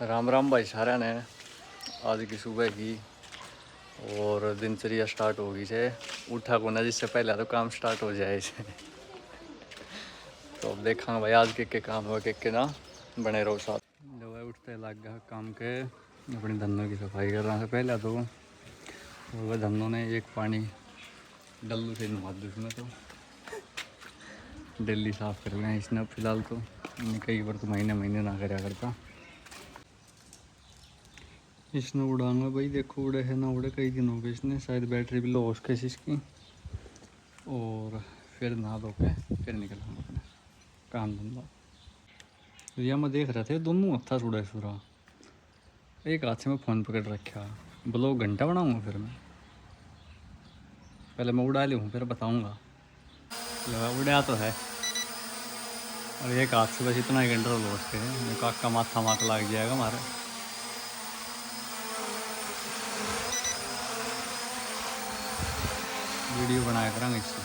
राम राम भाई सारा ने। आज की सुबह की और दिनचर्या स्टार्ट होगी से उठा को ना, जिससे पहले तो काम स्टार्ट हो जाए इसे। तो अब देखा भाई आज के काम हो के ना बने रहो साथ। जो है उठते लग गया काम के अपनी धनों की सफाई कर रहा है पहले तो। और वह धनों ने एक पानी डल्लू से नहा दी उसमें, तो डेली साफ़ कर रहे हैं इसने फिलहाल तो। कई बार तो महीने महीने ना कराया करता। इसने उड़ाऊंगा भाई, देखो उड़े है ना उड़े, कई दिन हो गए इसने, शायद बैटरी भी लो हो उसके इसकी। और फिर नहा धो के फिर निकला अपने काम धंधा। तो यह मैं देख रहा था दोनों हत्था उड़ा सुरा, एक हाथ से मैं फ़ोन पकड़ रखा। ब्लॉग घंटा बनाऊंगा फिर मैं, पहले मैं उड़ा लूँ फिर बताऊँगा। उड़ा तो है, और एक हाथ से बस इतना ही कंट्रोल हो उसके, मेरे को का माथा माथ लग जाएगा हमारे। वीडियो बनाया करेंगे इससे।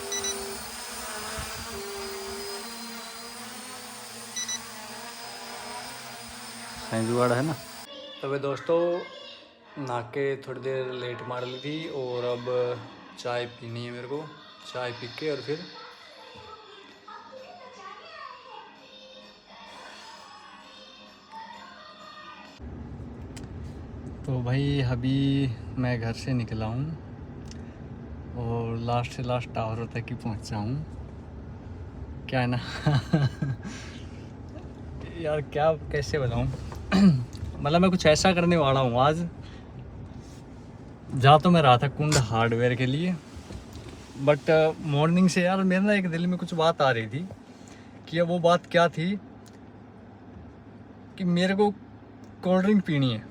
सही जुगाड़ है ना। तो वे दोस्तों नहा के थोड़ी देर लेट मार ली थी, और अब चाय पीनी है मेरे को। चाय पी के और फिर तो भाई अभी मैं घर से निकला हूँ और लास्ट से लास्ट टावर तक ही पहुँचा हूँ। क्या है ना यार क्या कैसे बताऊँ मतलब मैं कुछ ऐसा करने वाला हूँ आज। जा तो मैं रहा था कुंड हार्डवेयर के लिए, बट मॉर्निंग से यार मेरे ना एक दिल में कुछ बात आ रही थी कि अब वो बात क्या थी कि मेरे को कोल्ड ड्रिंक पीनी है।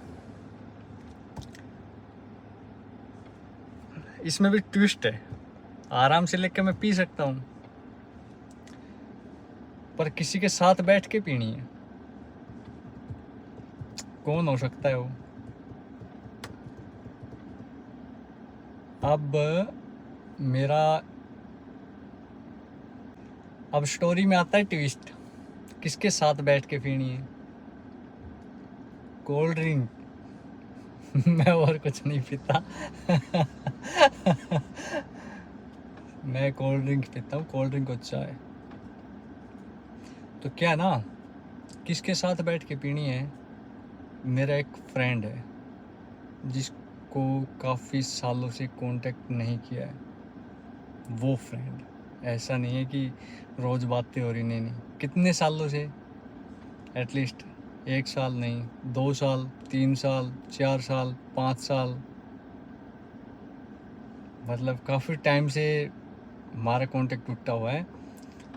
इसमें भी ट्विस्ट है, आराम से लेकर मैं पी सकता हूँ पर किसी के साथ बैठ के पीनी है। कौन हो सकता है वो? अब मेरा अब स्टोरी में आता है ट्विस्ट, किसके साथ बैठ के पीनी है कोल्ड ड्रिंक मैं और कुछ नहीं पीता मैं कोल्ड ड्रिंक पीता हूँ, कोल्ड ड्रिंक अच्छा है। तो क्या ना, किसके साथ बैठ के पीनी है? मेरा एक फ्रेंड है जिसको काफ़ी सालों से कांटेक्ट नहीं किया है। वो फ्रेंड, ऐसा नहीं है कि रोज़ बातें हो रही, नहीं नहीं, कितने सालों से, एटलीस्ट 1 साल नहीं, 2 साल, 3 साल, 4 साल, 5 साल, मतलब काफ़ी टाइम से हमारा कांटेक्ट टूटा हुआ है।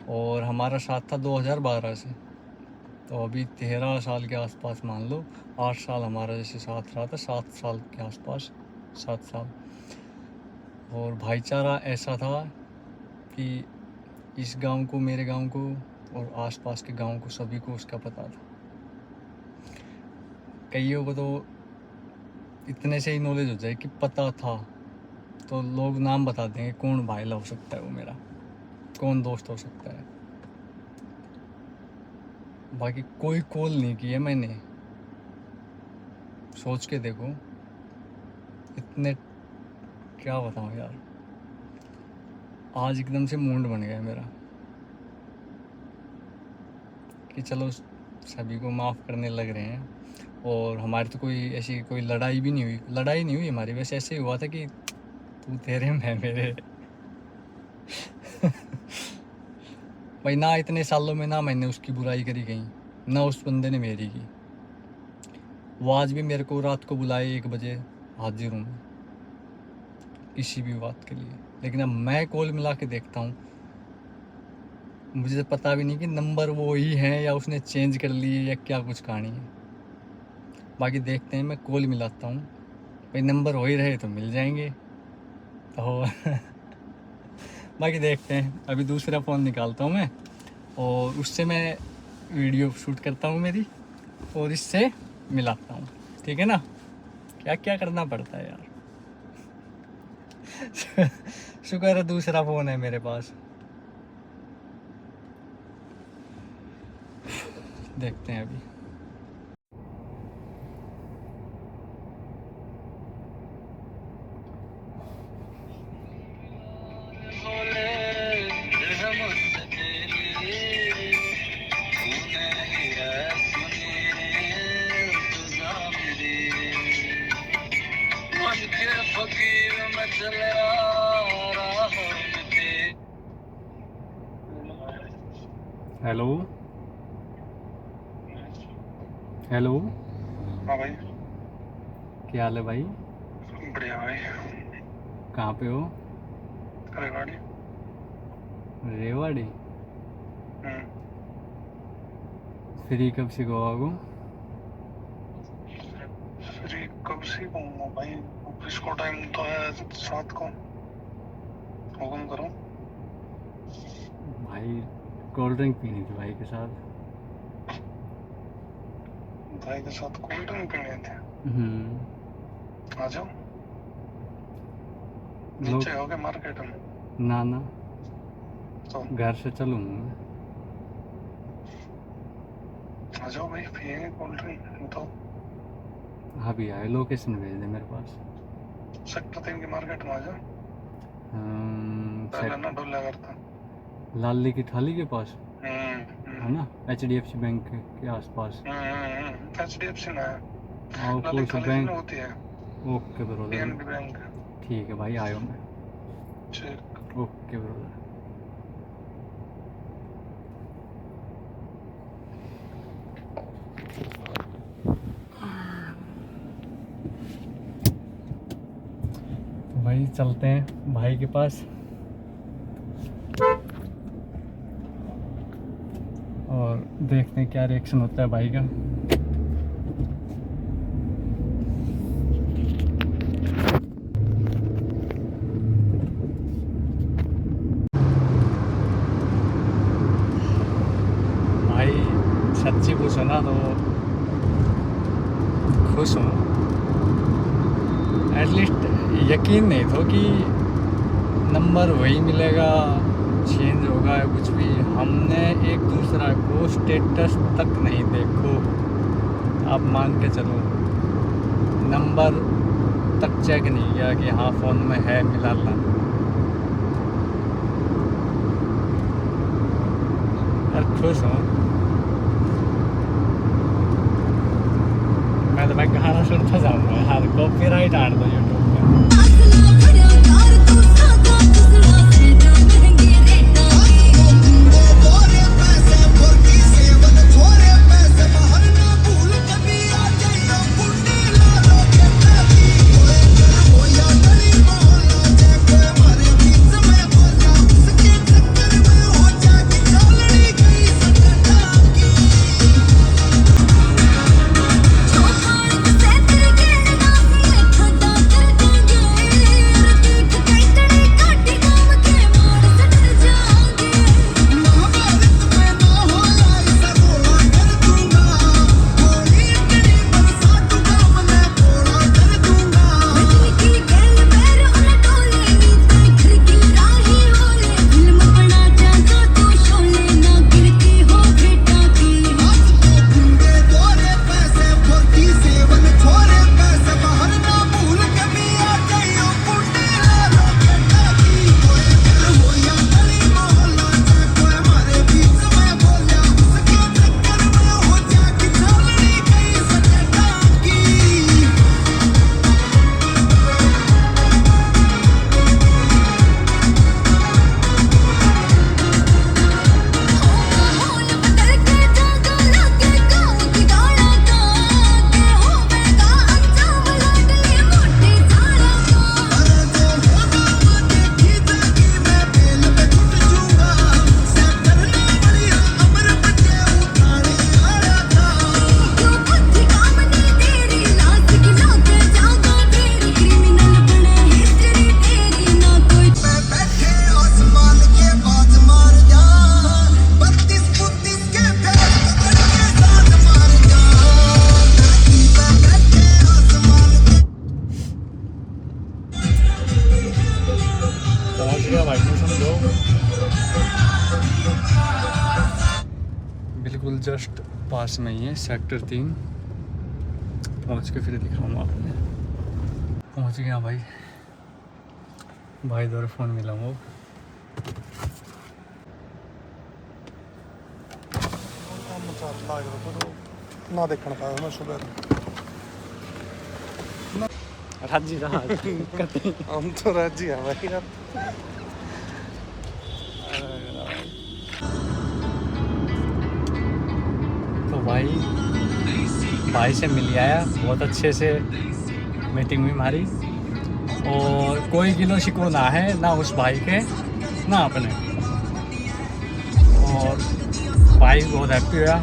और हमारा साथ था 2012 से, तो अभी 13 साल के आसपास मान लो। 8 साल हमारा जैसे साथ रहा था, 7 साल के आसपास, 7 साल। और भाईचारा ऐसा था कि इस गांव को, मेरे गांव को और आसपास के गांव को, सभी को उसका पता था। कईयों को तो इतने से ही नॉलेज हो जाए कि पता था तो लोग नाम बता देंगे कौन भाईला हो सकता है वो मेरा, कौन दोस्त हो सकता है। बाकी कोई कॉल नहीं की है मैंने, सोच के देखो। इतने क्या बताऊँ यार, आज एकदम से मूड बन गया मेरा कि चलो सभी को माफ़ करने लग रहे हैं। और हमारी तो कोई ऐसी कोई लड़ाई भी नहीं हुई, लड़ाई नहीं हुई हमारी, वैसे ऐसे ही हुआ था कि तू तेरे मैं मेरे भाई ना, इतने सालों में ना मैंने उसकी बुराई करी कहीं, ना उस बंदे ने मेरी की। वो आज भी मेरे को रात को बुलाए 1 बजे, हाजिर हूँ किसी भी बात के लिए। लेकिन अब मैं कॉल मिला के देखता हूँ, मुझे पता भी नहीं कि नंबर वो ही है या उसने चेंज कर लिए या क्या कुछ कहानी है। बाकी देखते हैं, मैं कॉल मिलाता हूँ, भाई नंबर हो ही रहे तो मिल जाएंगे। तो बाकी देखते हैं, अभी दूसरा फ़ोन निकालता हूँ मैं और उससे मैं वीडियो शूट करता हूँ मेरी, और इससे मिलाता हूँ, ठीक है ना। क्या क्या करना पड़ता है यार शुक्र है दूसरा फ़ोन है मेरे पास। देखते हैं अभी। हेलो हेलो, हाँ भाई, क्या हाल है भाई? बढ़िया भाई। कहाँ पे हो? रेवाड़ी। रेवाड़ी? फ्री कब से गोवा को? फ्री कब से कहूँगा भाई, ऑफिस को टाइम तो है 7 को। हुक्म करो भाई कोल्ड ड्रिंक पीनी थी भाई के साथ। भाई के साथ कोल्ड ड्रिंक पीने थे। आ जाओ, लोग नीचे हो गए मार्केट में। ना ना, तो घर से चलूँगा मैं। आ जाओ भाई, पिएंगे कोल्ड ड्रिंक। तो अभी आए, लोकेशन भेज दे मेरे पास। सेक्टर 3 की मार्केट में आ जाओ। पहले सेट ना डोला करता। लाली की थाली के पास है ना, HDFC बैंक के आसपास। HDFC ना है, आओ लाली कुछ थाली बैंक। में होती है ओके ब्रदर, PNB बैंक। ठीक है भाई, आयो मैं। ठीक। Okay brother. तो भाई चलते हैं भाई के पास और देखते हैं क्या रिएक्शन होता है भाई का। भाई सच्ची पूछो ना तो खुश हूँ। एटलीस्ट यकीन नहीं था कि नंबर वही मिलेगा, चेंज होगा या कुछ भी। हमने एक दूसरा को स्टेटस तक नहीं देखो, आप मान के चलो नंबर तक चेक नहीं किया कि हाँ फ़ोन में है मिला ला। यार खुश हूँ मैं। तो मैं गाना सुनता जाऊँगा यार, कॉपीराइट आड़ दो यूट्यूब पे। बिल्कुल जस्ट पास में ही है सेक्टर 3। पहुंच के फिर दिखाऊंगा आपने। पहुंच गया भाई, भाई द्वारा फ़ोन मिला वो। ना देखना पाया मैं सुबह। राजी रहा हम तो राजी हैं भाई अब। तो भाई से मिल आया, बहुत अच्छे से मीटिंग हुई हमारी, और कोई गिलो शिकवा ना है, ना उस भाई के ना अपने, और भाई बहुत हैप्पी हुआ।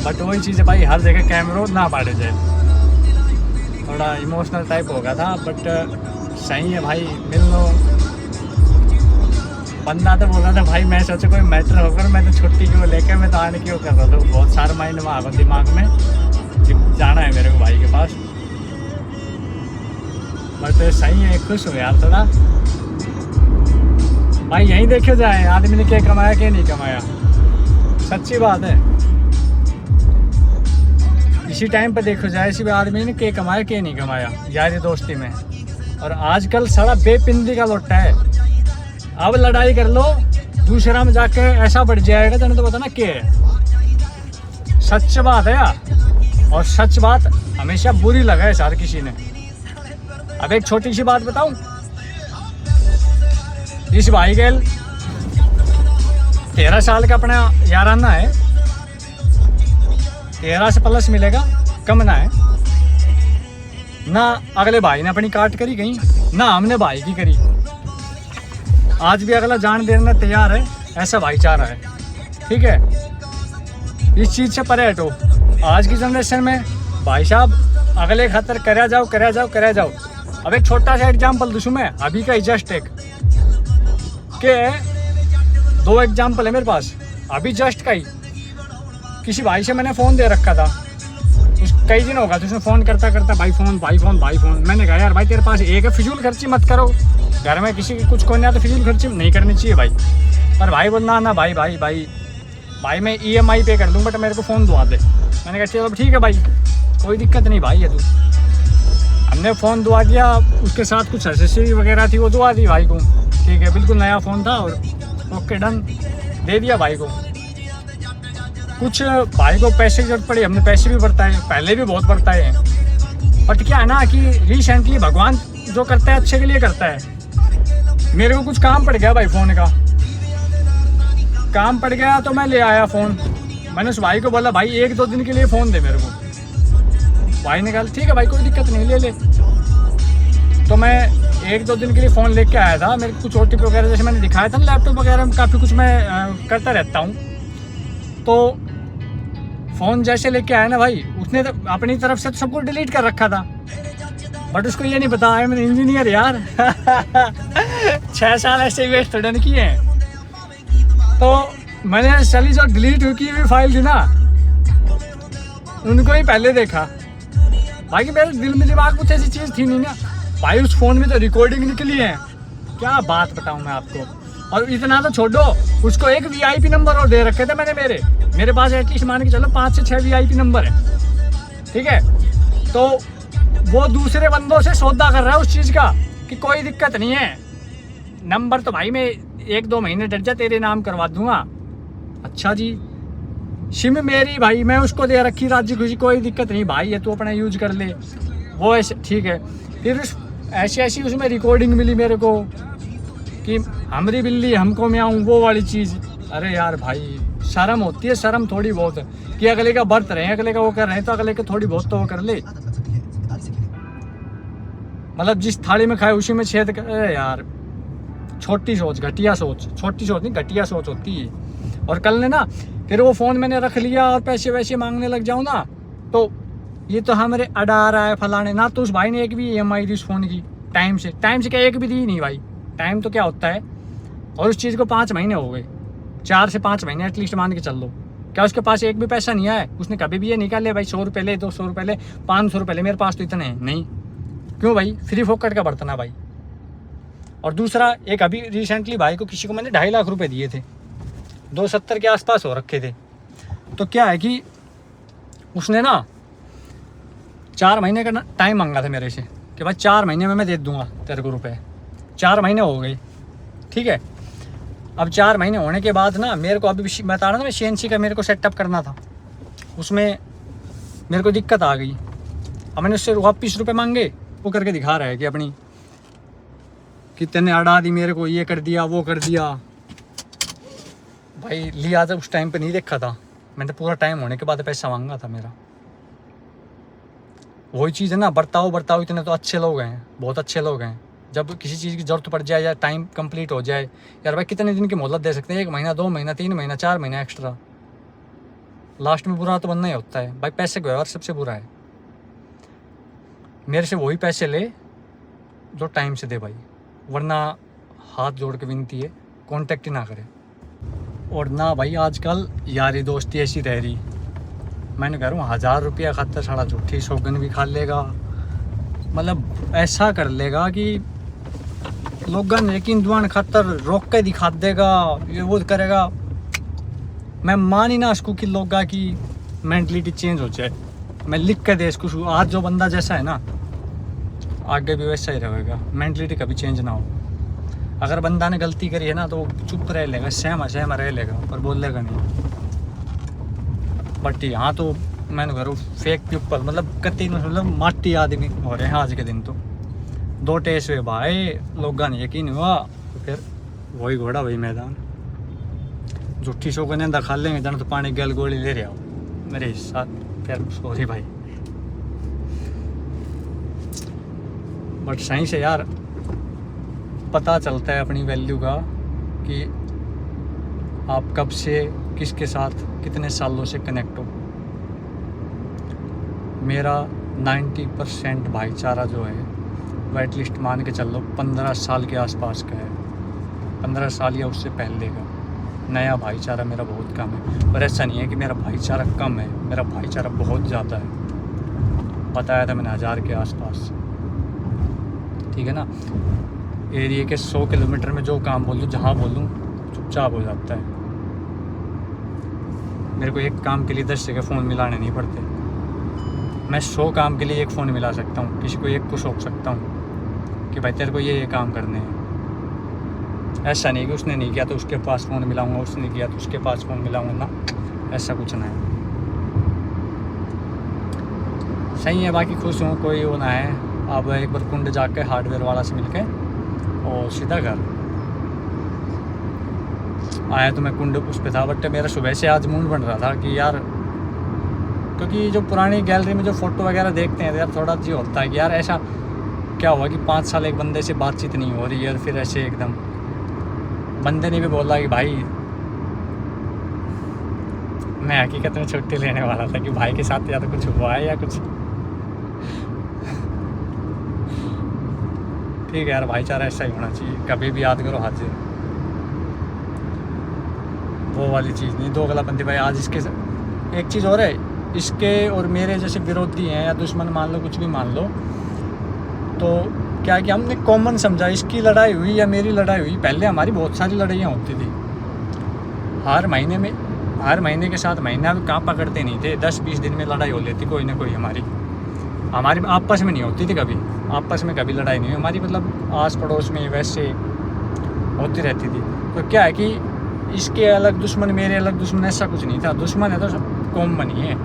बट वही चीज़ है भाई, हर जगह कैमरा ना बांटे जाए, थोड़ा इमोशनल टाइप हो गया था। बट सही है भाई, मिल लो। बंदा तो बोल रहा था भाई, मैं सोचा कोई मैटर होकर मैं तो छुट्टी क्यों लेके मैं तो आने क्यों कर रहा था, बहुत सारे माइंड में आ गया दिमाग में कि जाना है मेरे को भाई के पास। बट सही है, खुश हो यार थोड़ा भाई। यहीं देखो जाए आदमी ने क्या कमाया क्या नहीं कमाया, सच्ची बात है। इसी टाइम पे देखो जाए इसी आदमी ने क्या कमाया क्या नहीं कमाया यारी दोस्ती में। और आजकल सारा बेपिंदी का लोटा है। अब लड़ाई कर लो दूसरा में जाके ऐसा बढ़ जाएगा तो नहीं तो बताना क्या है। सच बात है यार, और सच बात हमेशा बुरी लगा है हर किसी ने। अब एक छोटी सी बात बताऊं, इस भाई के 13 साल का अपना याराना है, 13 से प्लस मिलेगा, कम ना है ना। अगले भाई ने अपनी काट करी कहीं ना, हमने भाई की करी। आज भी अगला जान देने तैयार है, ऐसा भाईचारा है। ठीक है, इस चीज़ से परे हटो। आज की जनरेशन में भाई साहब अगले खतर करया जाओ। अब एक छोटा सा एग्जाम्पल दूँ मैं अभी का, जस्ट एक के 2 एग्जाम्पल है मेरे पास अभी जस्ट का ही। किसी भाई से मैंने फ़ोन दे रखा था, कई दिन होगा तो उसने फ़ोन करता भाई फ़ोन। मैंने कहा यार भाई तेरे पास एक है, फिजूल खर्ची मत करो, घर में किसी की कुछ खोने तो फिजूल खर्ची नहीं करनी चाहिए भाई। पर भाई बोलना ना भाई मैं EMI पे कर लूँ, बट मेरे को फ़ोन दुआ दे। मैंने कहा चलो ठीक है भाई, कोई दिक्कत नहीं भाई है तू। हमने फ़ोन दुआ दिया, उसके साथ कुछ एक्सेसरी वगैरह थी वो दुआ दी भाई को। ठीक है, बिल्कुल नया फ़ोन था, और ओके डन दे दिया भाई को। कुछ भाई को पैसे की जरूरत पड़ी, हमने पैसे भी बरताए, पहले भी बहुत बरताए हैं। बट क्या है ना कि रिसेंटली भगवान जो करता है अच्छे के लिए करता है। मेरे को कुछ काम पड़ गया भाई, फ़ोन का काम पड़ गया तो मैं ले आया फ़ोन। मैंने उस भाई को बोला भाई 1-2 दिन के लिए फ़ोन दे मेरे को। भाई ने कहा ठीक है भाई कोई दिक्कत नहीं, ले। तो मैं 1-2 दिन के लिए फ़ोन लेके आया था। मेरे कुछ OTP वगैरह जैसे मैंने दिखाया था ना, लैपटॉप वगैरह में काफ़ी कुछ मैं करता रहता हूँ। तो फ़ोन जैसे लेके आया ना भाई, उसने तो अपनी तरफ से तो सब कुछ डिलीट कर रखा था, बट उसको ये नहीं पता है मैं इंजीनियर यार 6 साल ऐसे वेस्ट डन किए हैं। तो मैंने चली जो डिलीट की हुई फाइल थी ना, उनको ही पहले देखा भाई। मेरे दिल में दिमाग कुछ ऐसी चीज़ थी नहीं ना भाई। उस फ़ोन में तो रिकॉर्डिंग निकली है, क्या बात बताऊँ मैं आपको। और इतना तो छोड़ो, उसको एक VIP नंबर और दे रखे थे मैंने। मेरे पास एटलीस्ट मान के चलो 5 से 6 VIP नंबर है। ठीक है, तो वो दूसरे बंदों से सौदा कर रहा है उस चीज़ का कि कोई दिक्कत नहीं है, नंबर तो भाई मैं 1-2 महीने डर जा तेरे नाम करवा दूंगा। अच्छा जी, सिम मेरी भाई, मैं उसको दे रखी राजी खुशी, कोई दिक्कत नहीं भाई है तू अपना यूज कर ले। वो ऐसे ठीक है। फिर ऐसी उसमें रिकॉर्डिंग मिली मेरे को कि हमरी बिल्ली हमको मैं आऊँ, वो वाली चीज़। अरे यार भाई शर्म होती है, शर्म थोड़ी बहुत कि अगले का बर्त रहे हैं, अगले का वो कर रहे हैं, तो अगले का थोड़ी बहुत तो वो कर ले। मतलब जिस थाली में खाए उसी में छेद कर। अरे यार छोटी सोच, घटिया सोच, छोटी सोच नहीं घटिया सोच होती है। और कल ने ना फिर वो फ़ोन मैंने रख लिया और पैसे वैसे मांगने लग जाऊँ ना, तो ये तो हमारे अड़ा रहा है फलाने ना। तो उस भाई ने एक भी EMI दी उस फ़ोन की टाइम से क्या एक भी दी नहीं भाई। टाइम तो क्या होता है, और उस चीज़ को 5 महीने हो गए, 4 से 5 महीने एटलीस्ट मान के चल लो। क्या उसके पास एक भी पैसा नहीं आया? उसने कभी भी ये नहीं कहा ले भाई 100 रुपये ले, 200 रुपये ले, 500 रुपये ले, मेरे पास तो इतने हैं नहीं। क्यों भाई, फ्री फोकट का बर्तन है भाई। और दूसरा एक अभी रिसेंटली भाई को किसी को मैंने 2.5 लाख रुपए दिए थे, 270 के आसपास हो रखे थे। तो क्या है कि उसने ना 4 महीने का टाइम मांगा था मेरे से कि भाई 4 महीने में मैं दे दूंगा तेरे को रुपए। 4 महीने हो गए, ठीक है। अब 4 महीने होने के बाद ना मेरे को अभी बता रहा था मैं, CNC का मेरे को सेटअप करना था, उसमें मेरे को दिक्कत आ गई। अब मैंने उससे वापस रुपये मांगे वो करके दिखा रहा है कि अपनी कि तेने अड़ा दी मेरे को, ये कर दिया वो कर दिया। भाई लिया था उस टाइम पे नहीं देखा था मैंने, तो पूरा टाइम होने के बाद पैसा मांगा था मेरा। वही चीज़ है ना, बर्ताव इतने तो अच्छे लोग हैं, बहुत अच्छे लोग हैं। जब किसी चीज़ की ज़रूरत पड़ जाए या टाइम कंप्लीट हो जाए, यार भाई कितने दिन की मोहलत दे सकते हैं? 1 महीना 2 महीना 3 महीना 4 महीना एक्स्ट्रा। लास्ट में बुरा तो बनना ही होता है भाई। पैसे का व्यवहार सबसे बुरा है। मेरे से वही पैसे ले जो टाइम से दे भाई, वरना हाथ जोड़ के विनती है कांटेक्ट ही ना करे। और ना भाई आजकल यारी दोस्ती ऐसी रह रही, मैंने कह रहा हूँ 1000 रुपया खातर साढ़ा झूठी सौगन भी खा लेगा, मतलब ऐसा कर लेगा कि लोगों ने यकीन दुआन खातर रोक के दिखा देगा, ये वो करेगा। मैं मान ही ना सकूँ कि लोगों की मेंटलिटी चेंज हो जाए। मैं लिख के दे इसको, आज जो बंदा जैसा है ना आगे भी वैसा ही रहेगा, मेंटलिटी कभी चेंज ना हो। अगर बंदा ने गलती करी है ना तो वो चुप रह लेगा, सहमा रह लेगा, पर बोलेगा नहीं। बट यहाँ तो मैंने करूँ फेक पीपल, मतलब कति मतलब माटी आदमी हो रहे हैं आज के दिन। तो 2 टेस्ट हुए भाई, लोगों ने यकीन हुआ तो फिर वही घोड़ा वही मैदान। झूठी शो को नहीं खा लेंगे जन तो पानी गल गोली ले रहे हो मेरे साथ, फिर सॉरी भाई। बट सही से यार पता चलता है अपनी वैल्यू का कि आप कब से किसके साथ कितने सालों से कनेक्ट हो। मेरा 90% भाईचारा जो है वो एटलीस्ट मान के चल लो 15 साल के आसपास का है, 15 साल या उससे पहले का। नया भाईचारा मेरा बहुत कम है। पर ऐसा नहीं है कि मेरा भाईचारा कम है, मेरा भाईचारा बहुत ज़्यादा है। बताया था मैंने 1000 के आसपास, ठीक है ना। एरिया के 100 किलोमीटर में जो काम बोलूँ, जहाँ बोलूँ चुपचाप हो जाता है। मेरे को एक काम के लिए 10 जगह फ़ोन मिलाने नहीं पड़ते। मैं 100 काम के लिए एक फ़ोन मिला सकता हूँ, किसी को एक को सौंप सकता हूँ कि भाई तेरे को ये काम करने हैं। ऐसा नहीं कि उसने नहीं किया तो उसके पास फ़ोन मिलाऊंगा, उसने किया तो उसके पास फ़ोन मिलाऊंगा ना, ऐसा कुछ ना है। सही है, बाकी खुश हूँ, कोई वो ना है। अब एक बार कुंड जाके हार्डवेयर वाला से मिलके और सीधा घर आया। तो मैं कुंड उस पे था, बट मेरा सुबह से आज मूड बन रहा था कि यार, क्योंकि जो पुरानी गैलरी में जो फ़ोटो वगैरह देखते हैं तो यार थोड़ा जी होता है कि यार ऐसा क्या हुआ कि 5 साल एक बंदे से बातचीत नहीं हो रही है। और फिर ऐसे एकदम बंदे ने भी बोला कि भाई, मैं हकीकत में छुट्टी लेने वाला था कि भाई के साथ या तो कुछ हुआ है या कुछ। ठीक है यार, भाईचारा ऐसा ही होना चाहिए, कभी भी याद करो हाजिर, वो वाली चीज़ नहीं दो गलाबंदी। भाई आज इसके एक चीज़ और है, इसके और मेरे जैसे विरोधी हैं या दुश्मन मान लो, कुछ भी मान लो, तो क्या कि हमने कॉमन समझा इसकी लड़ाई हुई या मेरी लड़ाई हुई। पहले हमारी बहुत सारी लड़ाइयाँ होती थी, हर महीने के साथ महीना भी कहाँ पकड़ते नहीं थे। 10-20 दिन में लड़ाई हो लेती कोई ना कोई हमारी आपस में नहीं होती थी कभी, आपस में कभी लड़ाई नहीं हुई हमारी, मतलब आस पड़ोस में वैसे होती रहती थी। तो क्या है कि इसके अलग दुश्मन मेरे अलग दुश्मन, ऐसा कुछ नहीं था। दुश्मन है तो सब कॉमन ही है,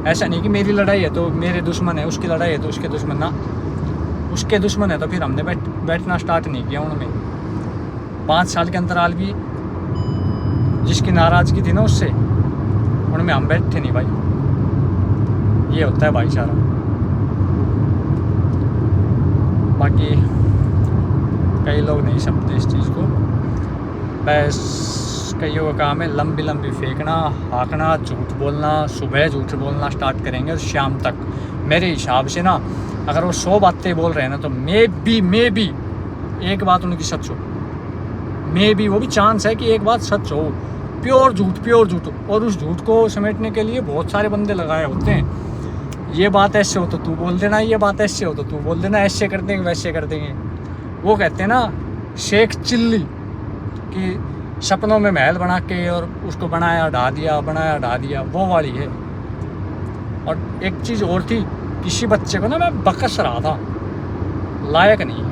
ऐसा नहीं कि मेरी लड़ाई है तो मेरे दुश्मन है, उसकी लड़ाई है तो उसके दुश्मन ना, उसके दुश्मन है तो फिर हमने बैठना स्टार्ट नहीं किया उनमें। 5 साल के अंतराल भी जिसकी नाराज़गी थी ना उससे, उनमें हम बैठे नहीं भाई। ये होता है भाईचारा। बाकी कई लोग नहीं समझते इस चीज़ को, बस कईयों का काम है लंबी फेंकना, हाँकना, झूठ बोलना। सुबह झूठ बोलना स्टार्ट करेंगे और शाम तक मेरे हिसाब से ना, अगर वो 100 बातें बोल रहे हैं ना तो मे बी एक बात उनकी सच हो, मे बी वो भी चांस है कि एक बात सच हो। प्योर झूठ। और उस झूठ को समेटने के लिए बहुत सारे बंदे लगाए होते हैं। ये बात ऐसे हो तो तू बोल देना, ये बात ऐसे हो तो तू बोल देना, ऐसे कर देंगे वैसे कर देंगे। वो कहते हैं ना शेख चिल्ली कि सपनों में महल बना के और उसको बनाया ढा दिया, वो वाली है। और एक चीज़ और थी, किसी बच्चे को ना मैं बकस रहा था, लायक नहीं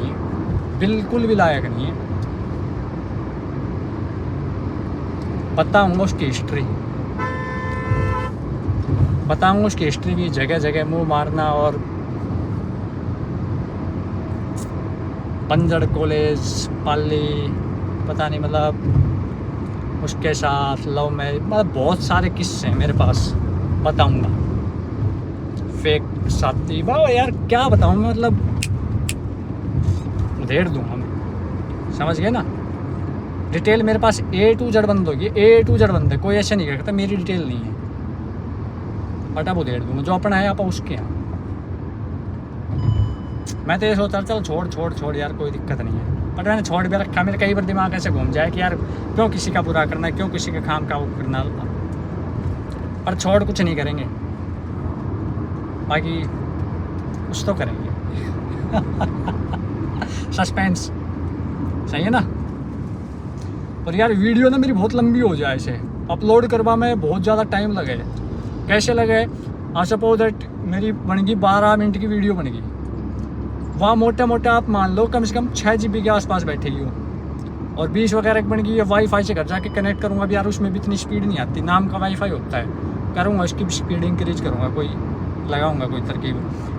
है, बिल्कुल भी लायक नहीं है। बताऊंगा उसकी हिस्ट्री, बताऊँगा उसकी हिस्ट्री भी, जगह जगह मुँह मारना। और बंजड़ कॉलेज, पाली, पता नहीं, मतलब उसके साथ लव मैरिज, मतलब बहुत सारे किस्से हैं मेरे पास, बताऊँगा। फेक साथी, वाह यार क्या बताऊँ मैं, मतलब उधेड़ दूँगा मैं, समझ गए ना। डिटेल मेरे पास A to Z बंद होगी, A to Z बंद है, कोई ऐसा नहीं करता मेरी डिटेल नहीं है, बट अब उधेड़ दूँगा। जो अपना है आप उसके यहाँ। मैं तो ये सोचता चल छोड़ यार, कोई दिक्कत नहीं है, बट मैंने छोड़ भी रखा। मेरे कई बार दिमाग ऐसे घूम जाए कि यार क्यों किसी का बुरा करना, क्यों किसी के काम का वो करना, पर छोड़ कुछ नहीं करेंगे, बाकी कुछ तो करेंगे। सस्पेंस, सही है ना। पर यार वीडियो ना मेरी बहुत लंबी हो जाए, इसे अपलोड करवा में बहुत ज़्यादा टाइम लगे। कैसे लगे, सपोज दैट मेरी बन गई 12 मिनट की वीडियो बन गई, वहाँ मोटा आप मान लो कम से कम 6 GB के आसपास बैठेगी वो, और 20 वगैरह की बन गई। वाईफाई से घर जाके कनेक्ट करूँगा, अब यार उसमें भी इतनी स्पीड नहीं आती, नाम का वाईफाई होता है, करूँगा इसकी स्पीड इंक्रीज करूँगा, कोई लगाऊँगा कोई तरकीब,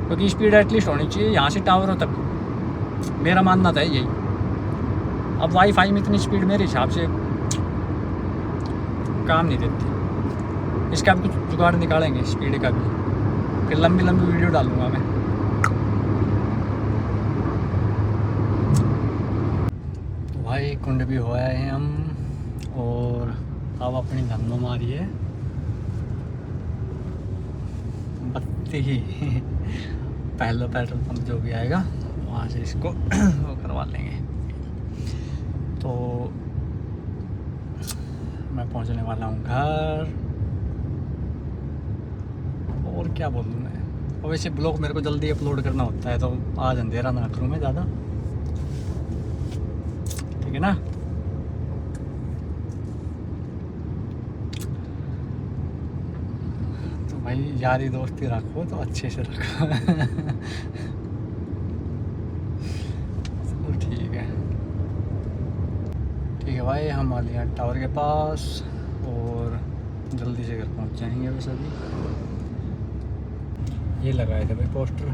क्योंकि स्पीड एटलीस्ट होनी चाहिए यहाँ से टावरों तक, मेरा मानना था यही। अब वाईफाई में इतनी स्पीड मेरे हिसाब से काम नहीं देती, इसका भी कुछ जुगाड़ निकालेंगे स्पीड का भी, फिर लंबी वीडियो डालूँगा मैं। तो भाई कुंड भी हो आए हैं हम, और अब अपनी धंधों मारी है बत्ती ही। पहला पेट्रोल पंप जो भी आएगा वहाँ से इसको वो करवा लेंगे। तो मैं पहुँचने वाला हूँ घर, और क्या बोलूँ मैं। और वैसे ब्लॉग मेरे को जल्दी अपलोड करना होता है, तो आज अंधेरा ना करूँ मैं ज़्यादा, ठीक है ना। तो भाई यारी दोस्ती रखो तो अच्छे से रखो। तो ठीक है भाई, हम आ लिया टावर के पास, और जल्दी से घर पहुंच जाएंगे। बस अभी ये लगाए थे भाई पोस्टर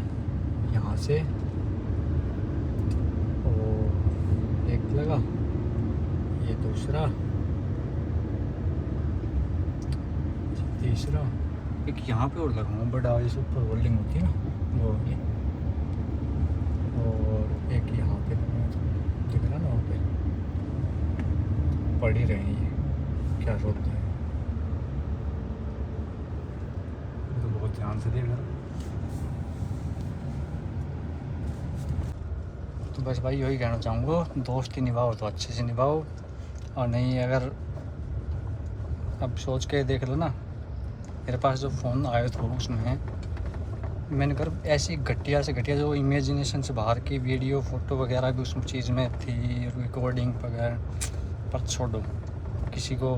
यहाँ से, और एक लगा, ये दूसरा, तीसरा, एक यहाँ पे और लगाऊंगा बड़ा, इस ऊपर होल्डिंग होती है ना वो, ये, और एक यहाँ पे दिख रहा ना, वहाँ पे पड़ ही रहे हैं, ये क्या सोचते हैं, तो बहुत ध्यान से देख रहा। तो बस भाई यही कहना चाहूँगा, दोस्ती निभाओ तो अच्छे से निभाओ, और नहीं अगर अब सोच के देख लो ना, मेरे पास जो फ़ोन आया था उसमें मैंने कर ऐसी घटिया से घटिया जो इमेजिनेशन से बाहर की वीडियो फ़ोटो वगैरह भी उस चीज़ में थी, रिकॉर्डिंग वगैरह, पर छोड़ो, किसी को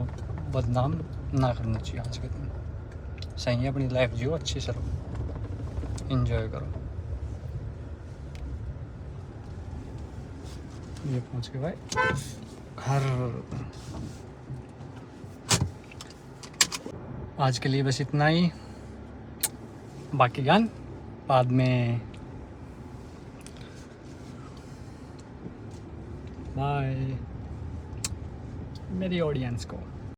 बदनाम ना करना चाहिए आज के दिन। सही है, अपनी लाइफ जियो, अच्छे से रहो, एंजॉय करो। ये पहुंच गए भाई घर। आज के लिए बस इतना ही, बाकी ज्ञान बाद में। बाय मेरी ऑडियंस को।